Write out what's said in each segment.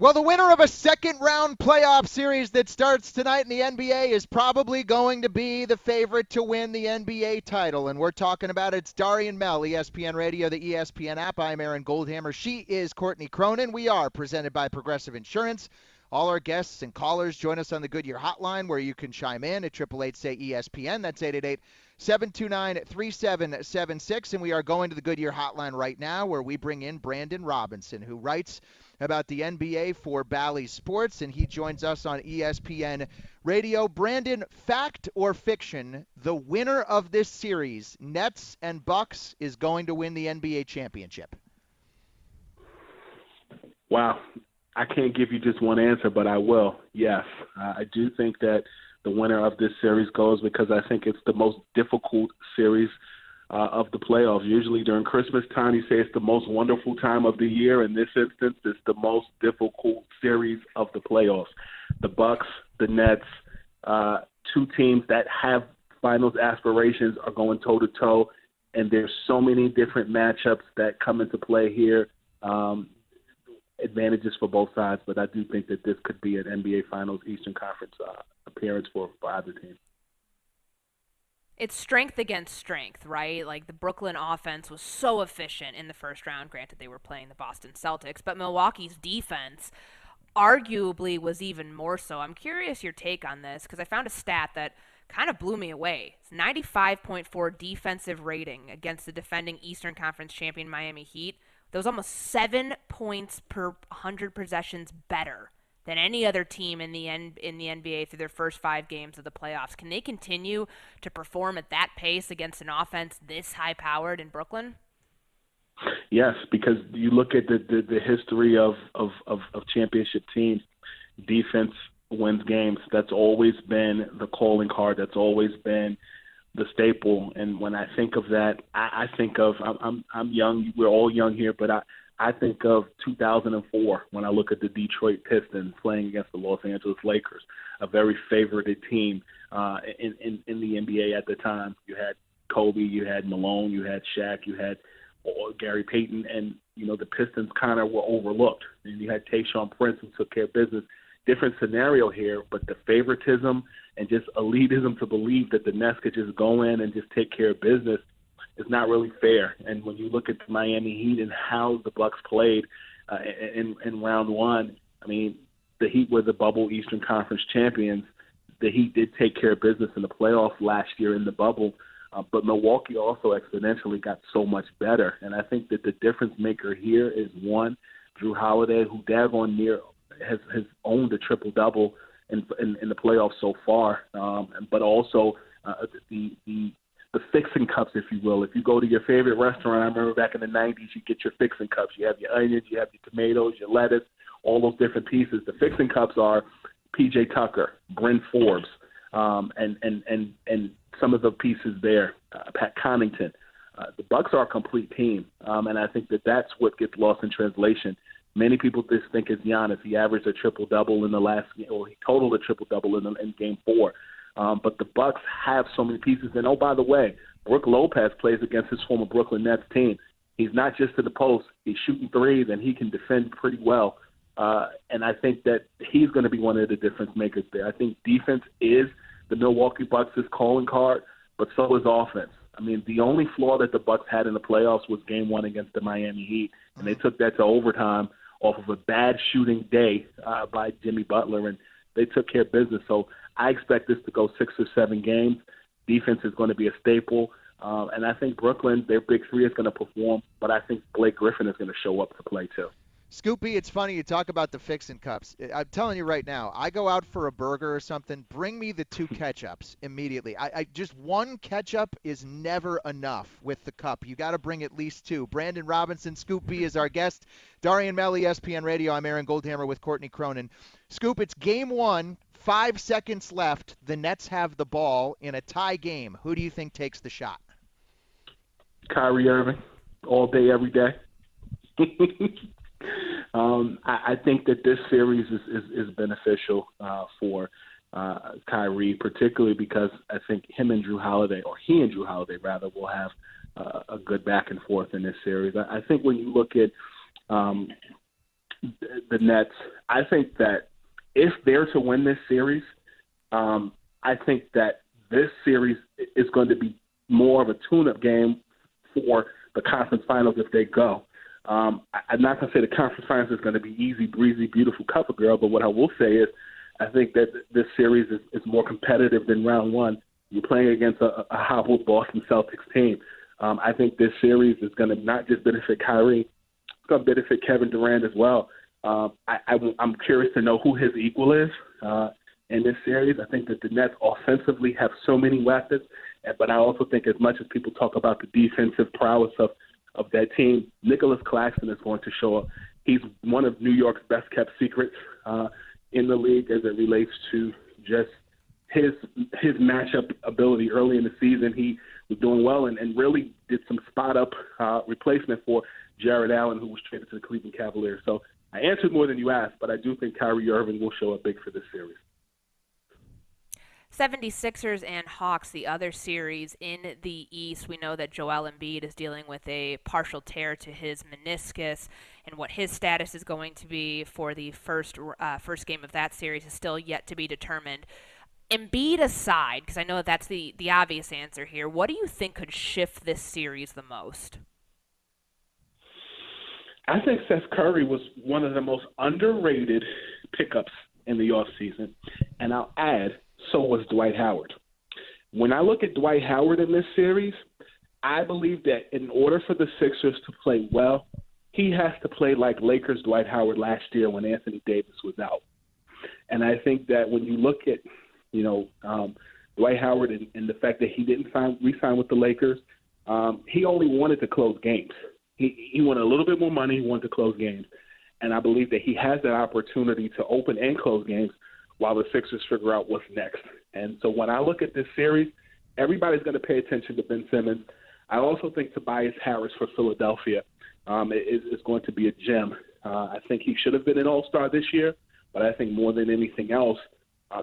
Well, the winner of a second-round playoff series that starts tonight in the NBA is probably going to be the favorite to win the NBA title, and we're talking about it's Dari Mel, ESPN Radio, the ESPN app. I'm Aaron Goldhammer. She is Courtney Cronin. We are presented by Progressive Insurance. All our guests and callers join us on the Goodyear Hotline, where you can chime in at 888-SAY-ESPN. That's 888-729-3776, and we are going to the Goodyear Hotline right now, where we bring in Brandon Robinson, who writes about the NBA for Bally Sports, and he joins us on ESPN Radio. Brandon, fact or fiction, the winner of this series, Nets and Bucks, is going to win the NBA championship? Wow. I can't give you just one answer, but I will. Yes. I do think that the winner of this series goes because I think it's the most difficult series of the playoffs. Usually during Christmas time, you say it's the most wonderful time of the year. In this instance, it's the most difficult series of the playoffs. The Bucks, the Nets, two teams that have finals aspirations are going toe-to-toe, and there's so many different matchups that come into play here. Advantages for both sides, but I do think that this could be an NBA Finals Eastern Conference appearance for either team. It's strength against strength, right? Like the Brooklyn offense was so efficient in the first round. Granted, they were playing the Boston Celtics, but Milwaukee's defense arguably was even more so. I'm curious your take on this because I found a stat that kind of blew me away. It's 95.4 defensive rating against the defending Eastern Conference champion Miami Heat. That was almost 7 points per 100 possessions better than any other team in the NBA through their first 5 games of the playoffs. Can they continue to perform at that pace against an offense this high-powered in Brooklyn? Yes, because you look at the history of championship teams, defense wins games. That's always been the calling card. That's always been the staple. And when I think of that, I think of I'm young. We're all young here, but I think of 2004 when I look at the Detroit Pistons playing against the Los Angeles Lakers, a very favorited team in the NBA at the time. You had Kobe, you had Malone, you had Shaq, you had Gary Payton, and the Pistons kind of were overlooked. And you had Tayshaun Prince, who took care of business. Different scenario here, but the favoritism and just elitism to believe that the Nets could just go in and just take care of business is not really fair. And when you look at the Miami Heat and how the Bucks played in round one, I mean, the Heat were the bubble Eastern Conference champions. The Heat did take care of business in the playoffs last year in the bubble, but Milwaukee also exponentially got so much better. And I think that the difference maker here is, one, Drew Holiday, who daggone near has owned a triple-double in the playoffs so far, but also the fixing cups, if you will. If you go to your favorite restaurant, I remember back in the 90s, you get your fixing cups. You have your onions, you have your tomatoes, your lettuce, all those different pieces. The fixing cups are P.J. Tucker, Bryn Forbes, and some of the pieces there, Pat Connaughton. The Bucks are a complete team, and I think that that's what gets lost in translation. Many people just think it's Giannis. He averaged a triple-double in the last – or he totaled a triple-double in Game 4. But the Bucks have so many pieces. And, oh, by the way, Brook Lopez plays against his former Brooklyn Nets team. He's not just to the post. He's shooting threes, and he can defend pretty well. And I think that he's going to be one of the difference makers there. I think defense is the Milwaukee Bucks' calling card, but so is offense. I mean, the only flaw that the Bucks had in the playoffs was Game 1 against the Miami Heat, and they took that to overtime off of a bad shooting day by Jimmy Butler, and they took care of business. So I expect this to go 6 or 7 games. Defense is going to be a staple, and I think Brooklyn, their big three, is going to perform, but I think Blake Griffin is going to show up to play too. Scoopy, it's funny you talk about the fixin' cups. I'm telling you right now, I go out for a burger or something, bring me the 2 ketchups immediately. I just one ketchup is never enough with the cup. You got to bring at least 2. Brandon Robinson, Scoopy, is our guest. Dari Mel, ESPN Radio. I'm Aaron Goldhammer with Courtney Cronin. Scoop, it's Game 1, 5 seconds left. The Nets have the ball in a tie game. Who do you think takes the shot? Kyrie Irving, all day, every day. I think that this series is beneficial for Kyrie, particularly because I think he and Drew Holiday rather, will have a good back and forth in this series. I think when you look at the Nets. I think that if they're to win this series, I think that this series is going to be more of a tune-up game for the conference finals if they go. I'm not going to say the conference finals is going to be easy, breezy, beautiful cover girl, but what I will say is I think that this series is more competitive than round one. You're playing against a hobbled Boston Celtics team. I think this series is going to not just benefit Kyrie, it's going to benefit Kevin Durant as well. I'm curious to know who his equal is in this series. I think that the Nets offensively have so many weapons, but I also think as much as people talk about the defensive prowess of that team, Nicholas Claxton is going to show up. He's one of New York's best-kept secrets in the league as it relates to just his matchup ability early in the season. He was doing well and really did some spot-up replacement for Jared Allen, who was traded to the Cleveland Cavaliers. So I answered more than you asked, but I do think Kyrie Irving will show up big for this series. 76ers and Hawks, the other series in the East. We know that Joel Embiid is dealing with a partial tear to his meniscus, and what his status is going to be for the first game of that series is still yet to be determined. Embiid aside, because I know that's the obvious answer here, what do you think could shift this series the most? I think Seth Curry was one of the most underrated pickups in the offseason, and I'll add, so was Dwight Howard. When I look at Dwight Howard in this series, I believe that in order for the Sixers to play well, he has to play like Lakers Dwight Howard last year when Anthony Davis was out. And I think that when you look at, Dwight Howard and the fact that he didn't re-sign with the Lakers, he only wanted to close games. He wanted a little bit more money. He wanted to close games. And I believe that he has that opportunity to open and close games while the Sixers figure out what's next. And so when I look at this series, everybody's going to pay attention to Ben Simmons. I also think Tobias Harris for Philadelphia is going to be a gem. I think he should have been an all-star this year, but I think more than anything else,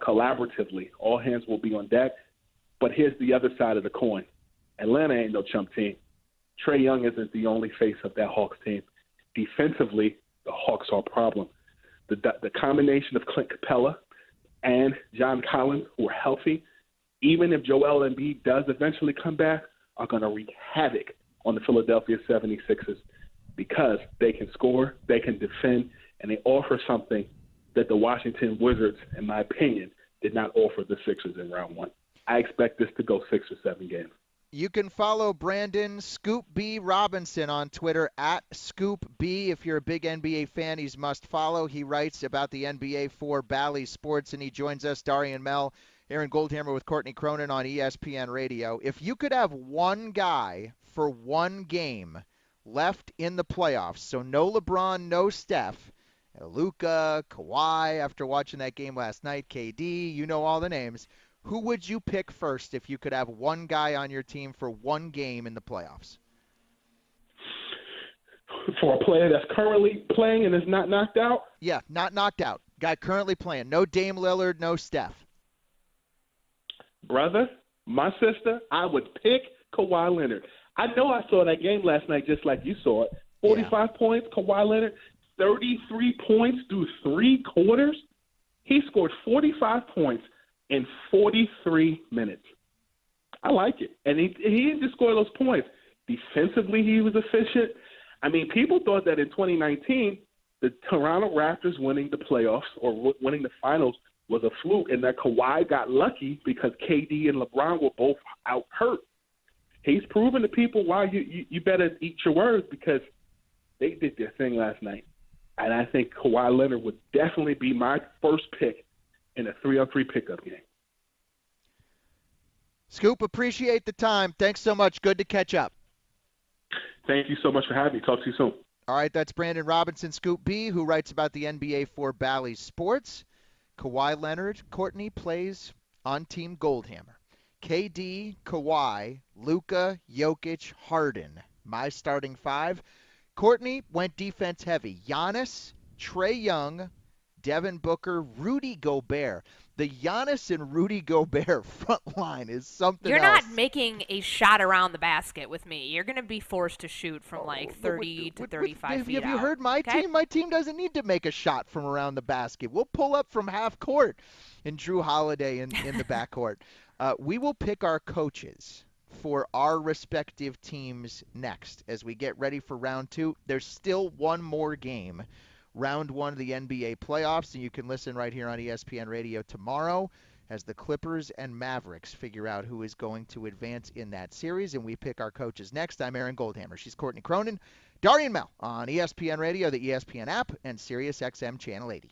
collaboratively, all hands will be on deck. But here's the other side of the coin. Atlanta ain't no chump team. Trae Young isn't the only face of that Hawks team. Defensively, the Hawks are a problem. The combination of Clint Capella and John Collins, who are healthy, even if Joel Embiid does eventually come back, are going to wreak havoc on the Philadelphia 76ers because they can score, they can defend, and they offer something that the Washington Wizards, in my opinion, did not offer the Sixers in round one. I expect this to go 6 or 7 games. You can follow Brandon Scoop B Robinson on Twitter at Scoop B. If you're a big NBA fan, he's must follow. He writes about the NBA for Bally Sports, and he joins us, Dari Mel, Aaron Goldhammer with Courtney Cronin on ESPN Radio. If you could have one guy for one game left in the playoffs, so no LeBron, no Steph, Luka, Kawhi, after watching that game last night, KD, you know all the names, who would you pick first if you could have one guy on your team for one game in the playoffs? For a player that's currently playing and is not knocked out? Yeah, not knocked out. Guy currently playing. No Dame Lillard, no Steph. Brother, my sister, I would pick Kawhi Leonard. I know I saw that game last night just like you saw it. 45 points, Kawhi Leonard, 33 points through 3 quarters. He scored 45 points in 43 minutes. I like it. And he didn't just score those points. Defensively, he was efficient. I mean, people thought that in 2019, the Toronto Raptors winning the playoffs or winning the finals was a fluke and that Kawhi got lucky because KD and LeBron were both out hurt. He's proven to people why you better eat your words because they did their thing last night. And I think Kawhi Leonard would definitely be my first pick in a 3-on-3 pickup game. Scoop, appreciate the time. Thanks so much. Good to catch up. Thank you so much for having me. Talk to you soon. All right, that's Brandon Robinson, Scoop B, who writes about the NBA for Bally Sports. Kawhi Leonard, Courtney plays on Team Goldhammer. KD, Kawhi, Luka, Jokic, Harden. My starting 5. Courtney went defense heavy. Giannis, Trae Young, Devin Booker, Rudy Gobert. The Giannis and Rudy Gobert front line is something You're not else. making a shot around the basket with me. You're going to be forced to shoot from like Oh, 30 to 35 have feet you out. heard my Okay? team? My team doesn't need to make a shot from around the basket. We'll pull up from half court and Drew Holiday in the backcourt. We will pick our coaches for our respective teams next as we get ready for round two. There's still one more game, round one of the NBA playoffs, and you can listen right here on ESPN Radio tomorrow as the Clippers and Mavericks figure out who is going to advance in that series, and we pick our coaches next. I'm Aaron Goldhammer. She's Courtney Cronin. Dari Mel on ESPN Radio, the ESPN app, and SiriusXM Channel 80.